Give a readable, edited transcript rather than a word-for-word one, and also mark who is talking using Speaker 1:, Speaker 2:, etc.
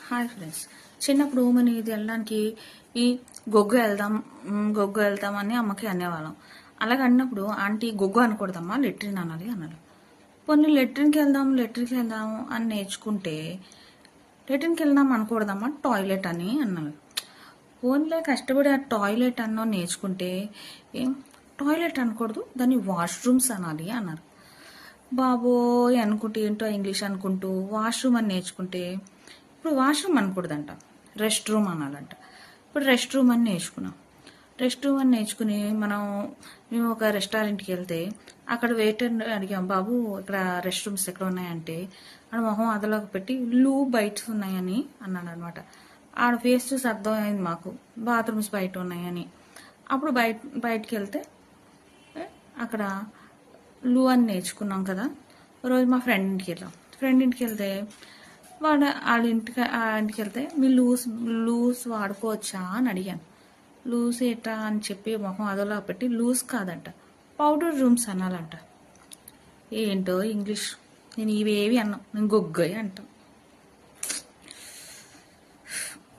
Speaker 1: Hi friends. చిన్నప్పుడు మనం ఇది వెళ్ళడానికి ఈ గొగ్గు వెళ్దామని అమ్మకి అనేవాళ్ళం. అలాగే అన్నప్పుడు ఆంటీ గొగ్గు అనకూడదమ్మా, లెట్రిన్ అనాలి అన్నారు. పోనీ లెట్రిన్కి వెళ్దాము అని నేర్చుకుంటే లెట్రిన్కి వెళ్దాం అనకూడదమ్మా, టాయిలెట్ అని అన్నారు. పోన్లే కష్టపడి ఆ టాయిలెట్ అన్నో నేర్చుకుంటే ఏం టాయిలెట్ అనకూడదు, దాన్ని వాష్రూమ్స్ అనాలి అన్నారు. బాబోయ్ అనుకుంటూ ఏంటో ఇంగ్లీష్ అనుకుంటూ వాష్రూమ్ అని నేర్చుకుంటే ఇప్పుడు వాష్రూమ్ అనకూడదంట, రెస్ట్ రూమ్ అనాలంట. ఇప్పుడు రెస్ట్ రూమ్ అని నేర్చుకున్నాం. రెస్ట్ రూమ్ అని నేర్చుకుని మేము ఒక రెస్టారెంట్కి వెళ్తే అక్కడ వెయిటర్ అడిగాం, బాబు ఇక్కడ రెస్ట్ రూమ్స్ ఎక్కడ ఉన్నాయంటే ఆడ మొహం అదలోకి పెట్టి బైట్స్ ఉన్నాయని అన్నాడు అనమాట. ఆడ ఫేస్ చూసి అర్థమైంది మాకు బాత్రూమ్స్ బయట ఉన్నాయని. అప్పుడు బయటికి వెళ్తే అక్కడ అని నేర్చుకున్నాం కదా. రోజు మా ఫ్రెండ్ ఇంటికి వెళ్తే వాళ్ళ ఇంటికి వెళ్తే మీ లూస్ వాడుకోవచ్చా అని అడిగాను. లూస్ ఏటా అని చెప్పి మొహం అదోలా పెట్టి లూస్ కాదంట, పౌడర్ రూమ్స్ అనాలంట. ఏంటో ఇంగ్లీష్, నేను ఇవేవి అన్నాను, నేను గొగ్గయ్య అంటాను.